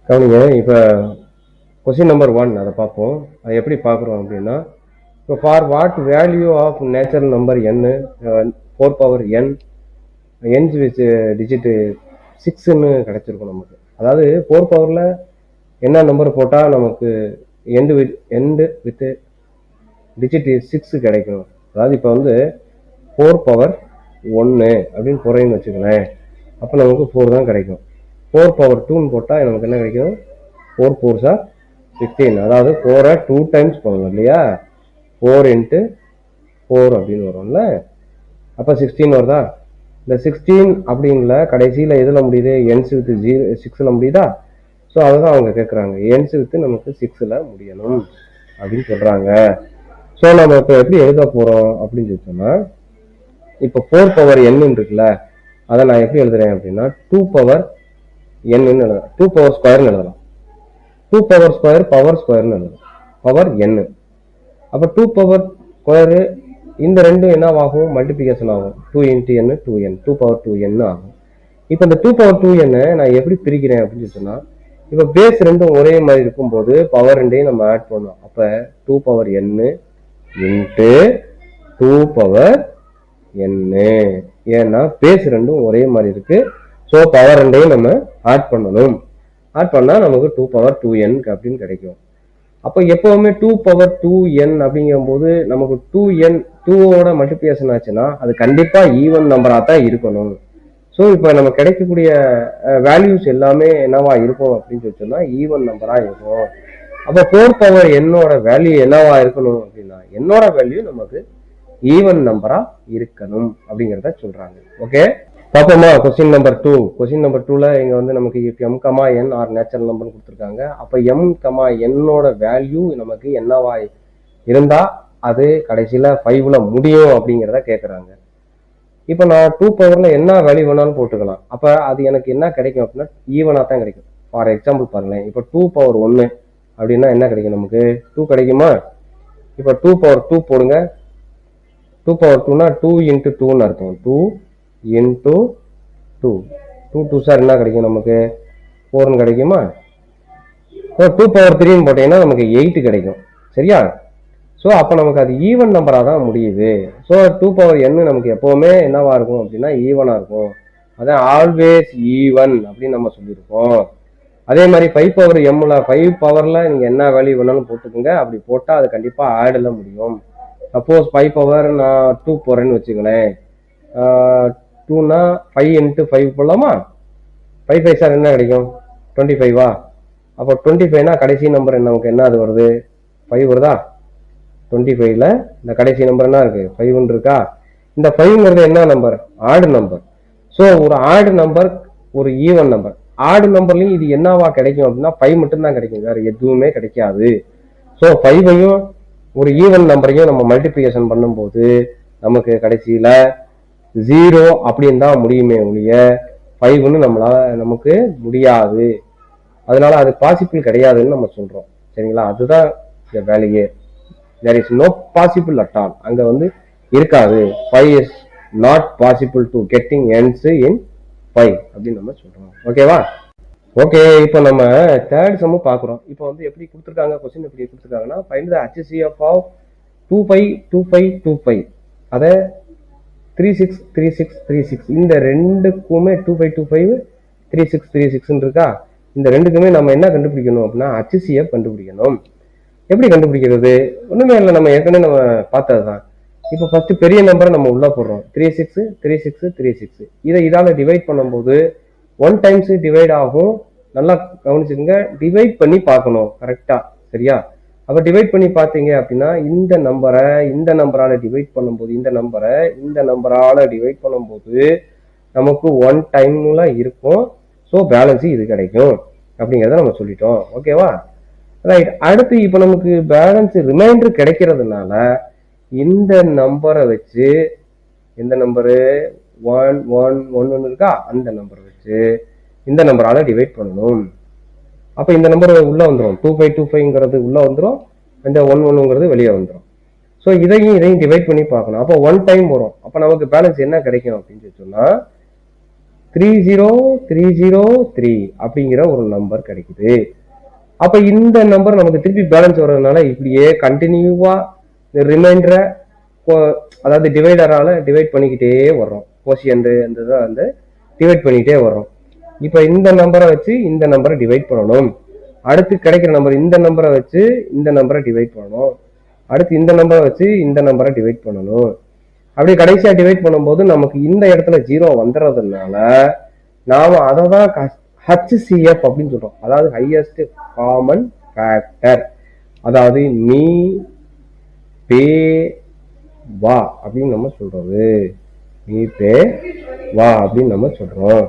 கவனிங்க. இப்போ question number 1 அதை பார்ப்போம். அது எப்படி பார்க்குறோம் அப்படின்னா, இப்போ for what value of natural number n 4 power n ends with digit 6ன்னு கிடைச்சிருக்கும் நமக்கு. அதாவது 4 பவரில் என்ன நம்பர் போட்டால் நமக்கு எண்டு வித் டிஜிட் 6 கிடைக்கும். அதாவது இப்போ வந்து 4 பவர் 1 அப்படின்னு போகிறேன்னு வச்சுக்கலேன். அப்போ நமக்கு 4 தான் கிடைக்கும். 4 பவர் 2ன்னு போட்டால் நமக்கு என்ன கிடைக்கும்? 4 4s are 16. அதாவது 4 2 டைம்ஸ் போகணும் இல்லையா? 4 × 4 அப்படின்னு வரும்ல. அப்போ 16 வருதா? இந்த 16 அப்படின்ல கடைசியில் எதில் முடியுது? என்ஸ் வித் 6ல் முடியுதா? ஸோ அதை தான் அவங்க கேட்குறாங்க. என்ஸ் வித் நமக்கு 6ல் முடியணும் அப்படின்னு சொல்கிறாங்க. ஸோ நம்ம இப்போ எப்படி எழுத போகிறோம் அப்படின்னு சொல்லிட்டோம்னா, இப்போ 4 பவர் n இருக்குல்ல, அதை நான் எப்படி எழுதுறேன் அப்படின்னா 2 பவர் n எழுதலாம். 2 பவர் ஸ்கொயர்னு எழுதலாம். 2 பவர் ஸ்கொயர் பவர் ஸ்கொயர்னு எழுதலாம். Power n. அப்போ 2 பவர் ஸ்கொயரு இந்த ரெண்டும் என்னவாகும்? மல்டிப்ளிகேஷன் ஆகும். 2 × n 2n, 2 பவர் 2n ஆகும். இப்போ இந்த 2 பவர் 2n நான் எப்படி பிரிக்கிறேன் அப்படின்னு சொன்னால், இப்போ பேஸ் ரெண்டும் ஒரே மாதிரி இருக்கும்போது பவர் ரெண்டையும் நம்ம ஆட் பண்ணோம். அப்போ 2 பவர் n × 2 பவர் n. ஏன்னா பேஸ் ரெண்டும் ஒரே மாதிரி இருக்கு. ஸோ பவர் ரெண்டையும் நம்ம ஆட் பண்ணணும். ஆட் பண்ணால் நமக்கு 2 பவர் 2n அப்படின்னு கிடைக்கும். அப்போ எப்பவுமே 2 பவர் 2n அப்படிங்கும்போது நமக்கு 2n 2ஓட மல்டிப்ளிகேஷன் ஆச்சுன்னா அது கண்டிப்பாக ஈவன் நம்பராக தான் இருக்கணும். ஸோ இப்போ நம்ம கிடைக்கக்கூடிய வேல்யூஸ் எல்லாமே என்னவா இருக்கும் அப்படின்னு சொன்னால் ஈவன் நம்பராக இருக்கும். அப்போ 4 பவர் என்னோட வேல்யூ என்னவா இருக்கணும் அப்படின்னா என்னோட வேல்யூ நமக்கு ஈவன் நம்பரா இருக்கணும் அப்படிங்கிறத சொல்றாங்க. ஓகே, பார்ப்போமா? Question number 2. கொஸ்டின் நம்பர் 2ல இங்க வந்து நமக்கு m, n are natural number கொடுத்துருக்காங்க. அப்ப m, என்னோட வேல்யூ நமக்கு என்னவா இருந்தா அது கடைசியில 5ல முடியும் அப்படிங்கிறத கேட்கறாங்க. இப்போ நான் 2 பவர்ல என்ன வேல்யூ வேணாலும் போட்டுக்கலாம். அப்ப அது எனக்கு என்ன கிடைக்கும் அப்படின்னா ஈவனா தான் கிடைக்கும். ஃபார் எக்ஸாம்பிள் பாருங்களேன். இப்போ 2 பவர் 1 அப்படின்னா என்ன கிடைக்கும்? நமக்கு 2 கிடைக்குமா? இப்போ 2 பவர் 2 போடுங்க. 2 பவர் 2னா 2 × 2ன்னு அர்த்தம். 2 × 2. 2 2 சார் என்ன கிடைக்கும்? நமக்கு 4ன்னு கிடைக்குமா? 2 பவர் 3ன்னு போட்டீங்கன்னா நமக்கு 8 கிடைக்கும். சரியா? ஸோ அப்போ நமக்கு அது ஈவன் நம்பராக தான் முடியுது. ஸோ 2 பவர் n நமக்கு எப்போவுமே என்னவா இருக்கும் அப்படின்னா ஈவனாக இருக்கும். அதான் ஆல்வேஸ் ஈவன் அப்படின்னு நம்ம சொல்லியிருக்கோம். அதே மாதிரி 5 பவர் mல 5 பவரில் நீங்கள் என்ன வேல்யூ வேணாலும் போட்டுக்கோங்க. அப்படி போட்டால் அது கண்டிப்பாக ஆடில் முடியும். சப்போஸ் 5 பவர் நான் 2 போகிறேன்னு வச்சுக்கலேன். 2னா 5 × 5 போடலாமா? 5 5 சார் என்ன கிடைக்கும்? 25வா? அப்போ 25னா கடைசி நம்பர் நமக்கு என்ன அது வருது? 5 வருதா? 25ல் இந்த கடைசி நம்பர் என்ன இருக்கு? 5 இருக்கா? இந்த 5ங்கிறது என்ன நம்பர்? ஆடு நம்பர். ஸோ ஒரு ஆடு நம்பர் ஒரு ஈவன் நம்பர். ஆடு நம்பர்லையும் இது என்னவா கிடைக்கும் அப்படின்னா 5 மட்டும்தான் கிடைக்கும், வேற எதுவுமே கிடைக்காது. ஸோ 5ஐயும் ஒரு ஈவன் நம்பரையும் நம்ம மல்டிப்ளிகேஷன் பண்ணும்போது நமக்கு கடைசியில 0 அப்படின்னு தான் முடியுமே ஒழிய 5ன்னு நமக்கு முடியாது. அதனால அது பாசிபிள் கிடையாதுன்னு நம்ம சொல்றோம். சரிங்களா? அதுதான் இந்த வேலையே. there is no possible at all. அங்க வந்து இருக்காது. 5 is not possible to getting ends in 5 அப்படின்னு நம்ம சொல்றோம். ஓகேவா? ஓகே, இப்போ நம்ம தேர்ட் சம்மு பார்க்குறோம். இப்போ வந்து எப்படி கொடுத்துருக்காங்க? கொஸ்டின் எப்படி கொடுத்துருக்காங்கன்னா ஃபைண்ட் த HCF ஆஃப் 25 25 25. அதை 36 36 36 இந்த ரெண்டுக்குமே 25 25 36 36 இருக்கா? இந்த ரெண்டுக்குமே நம்ம என்ன கண்டுபிடிக்கணும் அப்படின்னா HCF கண்டுபிடிக்கணும். எப்படி கண்டுபிடிக்கிறது? ஒண்ணுமே இல்லை, நம்ம ஏற்கனவே நம்ம பார்த்தது தான். இப்போ ஃபர்ஸ்ட் பெரிய நம்பரை நம்ம உள்ள போடுறோம். 36 36 36. இதை இதால டிவைட் பண்ணும்போது 1 டைம்ஸ் டிவைட் ஆகும். நல்லா கவனிச்சுங்க, டிவைட் பண்ணி பார்க்கணும் கரெக்டா. சரியா? அப்ப டிவைட் பண்ணி பார்த்தீங்க அப்படின்னா இந்த நம்பரை இந்த நம்பரால டிவைட் பண்ணும்போது இந்த நம்பரால டிவைட் பண்ணும்போது நமக்கு 1 டைம்ல இருக்கும். ஸோ பேலன்ஸ் இது கிடைக்கும் அப்படிங்கிறத நம்ம சொல்லிட்டோம். ஓகேவா? ரைட். அடுத்து இப்போ நமக்கு பேலன்ஸ் ரிமைண்டர் கிடைக்கிறதுனால இந்த நம்பரை வச்சு எந்த நம்பரு 1 1 1 இருக்கா? அந்த நம்பரை வச்சு இந்த நம்பரால டிவைட் பண்ணணும். அப்ப இந்த நம்பர் உள்ள வந்துடும். 2525ங்கிறது உள்ள வந்துடும். இந்த 11ங்கிறது வெளியே வந்துடும். ஸோ இதையும் டிவைட் பண்ணி பார்க்கணும். அப்போ 1 டைம் வரும். அப்போ நமக்கு பேலன்ஸ் என்ன கிடைக்கும் அப்படின்னு சொன்னா 30303 அப்படிங்கிற ஒரு நம்பர் கிடைக்குது. அப்ப இந்த நம்பர் நமக்கு திருப்பி பேலன்ஸ் வர்றதுனால இப்படியே கண்டினியூவா ரிமைண்டரை அதாவது டிவைடரால டிவைட் பண்ணிக்கிட்டே வர்றோம். கோஷியன்ட் அந்த இதை வந்து டிவைட் பண்ணிக்கிட்டே வர்றோம். இப்போ இந்த நம்பரை வச்சு இந்த நம்பரை டிவைட் பண்ணணும். அடுத்து கிடைக்கிற நம்பர் இந்த நம்பரை வச்சு இந்த நம்பரை டிவைட் பண்ணணும். அடுத்து இந்த நம்பரை வச்சு இந்த நம்பரை டிவைட் பண்ணணும். அப்படி கடைசியா டிவைட் பண்ணும்போது நமக்கு இந்த இடத்துல 0 வந்துடுறதுனால நாம அதை தான் HCF அப்படின்னு சொல்றோம். அதாவது ஹையஸ்ட் காமன் ஃபேக்டர். அதாவது நீ பே வா அப்படின்னு நம்ம சொல்றது. நீ பே வா அப்படின்னு நம்ம சொல்றோம்.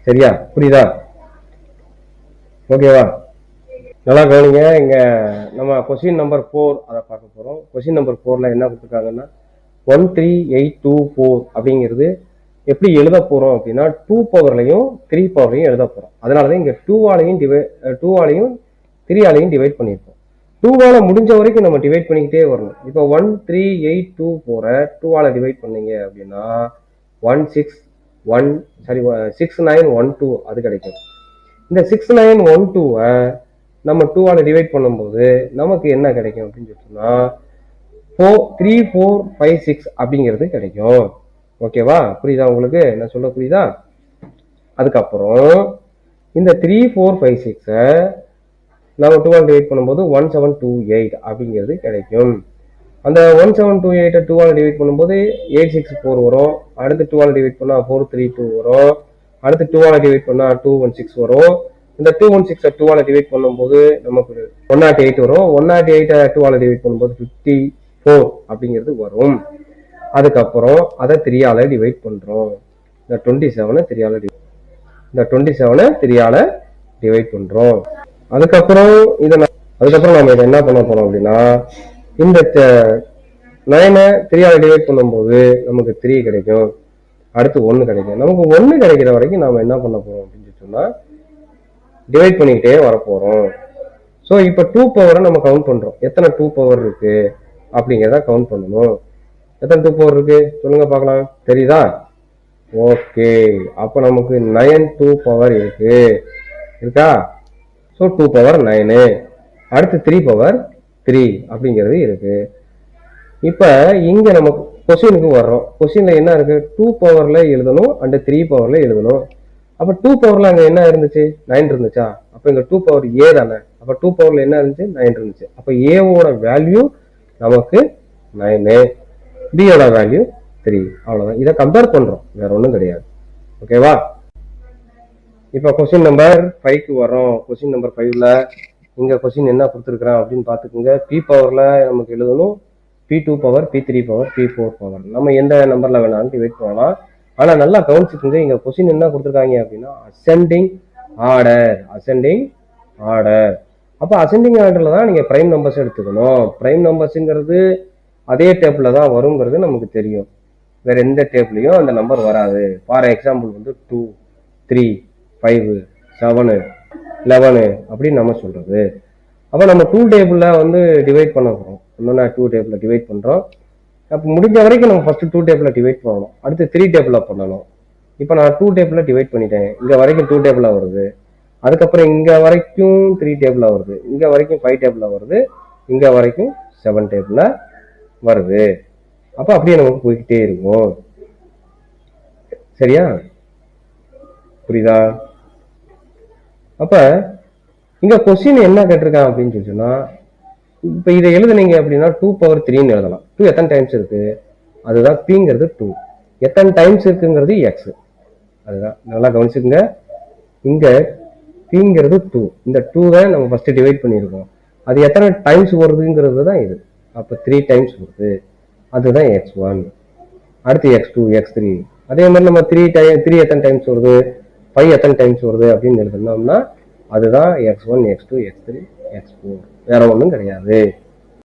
சரியா? புரியுதா? ஓகேவா? நல்லா கவனிங்க. இங்க நம்ம கொஸ்டின் நம்பர் 4 அதை பார்க்க போறோம். கொஸ்டின் நம்பர் 4ல என்ன கொடுத்துருக்காங்கன்னா 13824 அப்படிங்கிறது எப்படி எழுத போறோம் அப்படின்னா 2 பவர்லையும் 3 பவர்லையும் எழுத போறோம். அதனாலதான் இங்க 2ஆலையும் 3ஆலையும் டிவைட் பண்ணியிருக்கோம். 2ஆல முடிஞ்ச வரைக்கும் நம்ம டிவைட் பண்ணிக்கிட்டே வரணும். இப்போ 13824 2ஆல டிவைட் பண்ணீங்க அப்படின்னா 6912 அது கிடைக்கும். இந்த 6912 நம்ம 2ஆல டிவைட் பண்ணும்போது நமக்கு என்ன கிடைக்கும் அப்படின்னு சொன்னா 3456 அப்படிங்கிறது கிடைக்கும். ஓகேவா? புரியுதா உங்களுக்கு? நான் சொல்ல புரியுதா? அதுக்கப்புறம் இந்த 3456 நம்ம 2ஆல டிவைட் பண்ணும்போது 1728 அப்படிங்கிறது கிடைக்கும். அந்த 1728 2ஆல டிவைட் பண்ணும்போது 864 வரும். அடுத்து 2ஆல டிவைட் பண்ணா 432 வரும். அடுத்து 2ஆல டிவைட் பண்ணா 216 வரும். இந்த 216 2ஆல டிவைட் பண்ணும்போது நமக்கு 108 வரும். 108 2ஆல டிவைட் பண்ணும்போது 54 அப்படிங்கிறது வரும். அதுக்கப்புறம் அதை 3ஆல டிவைட் பண்றோம். இந்த 27 3ஆல டிவைட் பண்றோம். அதுக்கப்புறம் நம்ம இதை என்ன பண்ண போறோம் அப்படின்னா இந்த 9 3ஆல டிவைட் பண்ணும்போது நமக்கு 3 கிடைக்கும். அடுத்து 1 கிடைக்கும். நமக்கு 1 கிடைக்கிற வரைக்கும் நாம என்ன பண்ண போறோம் அப்படின்னு சொன்னா டிவைட் பண்ணிக்கிட்டே வரப்போறோம். ஸோ இப்போ 2 பவரை நம்ம கவுண்ட் பண்றோம். எத்தனை 2 பவர் இருக்கு அப்படிங்கிறத கவுண்ட் பண்ணணும். எத்தனை 2 பவர் இருக்கு சொல்லுங்க பார்க்கலாம். தெரியுதா? ஓகே, அப்போ நமக்கு 9 2 பவர் இருக்கா? So 2 power 9. அடுத்து 3 பவர் 3 அப்படிங்கிறது இருக்கு. இப்போ இங்க நம்ம கொஸ்டினுக்கு வர்றோம். கொஸ்டின்ல என்ன இருக்கு? 2 பவர்ல எழுதணும் அண்ட் 3 பவர்ல எழுதணும். அப்ப 2 பவர்ல அங்க என்ன இருந்துச்சு? 9 இருந்துச்சா? அப்ப இங்க 2 பவர் ஏ தானே. அப்ப 2 பவர்ல என்ன இருந்துச்சு? 9 இருந்துச்சு. அப்ப ஏவோட வேல்யூ நமக்கு 9, பியோட வேல்யூ 3. அவ்வளவுதான். இதை கம்பேர் பண்றோம், வேற ஒன்றும் கிடையாது. ஓகேவா? இப்ப கொஸ்டின் நம்பர் 5க்கு வரோம். கொஸ்டின் நம்பர் 5ல இங்க கொஸ்டின் என்ன கொடுத்துருக்கான் அப்படின்னு பாத்துக்கோங்க. பி பவர்ல நமக்கு எழுதணும், P2 power, P3 power, P4 power. நம்ம எந்த நம்பர்ல வேணாலும் டிவைட் பண்ணலாம். ஆனா நல்லா கவனிச்சுக்கோங்க, இங்க கொஸ்டின் என்ன கொடுத்துருக்காங்க அப்படின்னா அசெண்டிங் ஆர்டர். அப்ப அசெண்டிங் ஆர்டர்ல தான் நீங்க பிரைம் நம்பர்ஸ் எடுத்துக்கணும். பிரைம் நம்பர்ஸ்ங்கிறது அதே டேபிள்ல தான் வருங்கிறது நமக்கு தெரியும். வேற எந்த டேபிளையும் அந்த நம்பர் வராது. ஃபார் எக்ஸாம்பிள் வந்து 2, 3, 5, 7, 11 அப்படின்னு நம்ம சொல்றது. அப்ப நம்ம 2 டேபிள்ல வந்து டிவைட் பண்ண போறோம். இன்னொன்னா 2 டேபிள்ல டிவைட் பண்றோம். அப்போ முடிஞ்ச வரைக்கும் நம்ம ஃபர்ஸ்ட் 2 டேபிள்ல டிவைட் பண்ணணும். அடுத்து 3 டேபிள்ல பண்ணணும். இப்போ நான் 2 டேபிள்ல டிவைட் பண்ணிட்டேன். இங்க வரைக்கும் 2 டேபிள்ல வருது. அதுக்கப்புறம் இங்க வரைக்கும் 3 டேபிள்ல வருது. இங்க வரைக்கும் 5 டேபிள்ல வருது. இங்க வரைக்கும் 7 டேபிள்ல வருது. அப்ப அப்படியே நமக்கு போய்கிட்டே இருக்கும். சரியா? புரியுதா? அப்ப இங்க கொஸ்டின் என்ன கேட்டிருக்கான் அப்படின்னு சொன்னா இப்ப இதை எழுதுனீங்க அப்படின்னா 2 பவர் 3ன்னு எழுதலாம். 2 எத்தனை டைம்ஸ் இருக்கு? அதுதான் Pங்கிறது 2. எத்தனை டைம்ஸ் இருக்குங்கிறது எக்ஸ். அதுதான் நல்லா கவனிச்சுக்கோங்க. இங்க Pங்கிறது 2. இந்த 2 தான் நம்ம ஃபர்ஸ்ட் டிவைட் பண்ணியிருக்கோம். அது எத்தனை டைம்ஸ் வருதுங்கிறது தான் இது. அப்ப 3 டைம்ஸ் வருது. அதுதான் x1. அடுத்து x2, x3. அதே மாதிரி நம்ம 3 எத்தனை டைம்ஸ் வருது, 5 எத்தனை டைம்ஸ் வருது அப்படின்னு எழுதணும்னா அதுதான் x1, x2, x3, x4. வேற ஒன்றும் கிடையாது.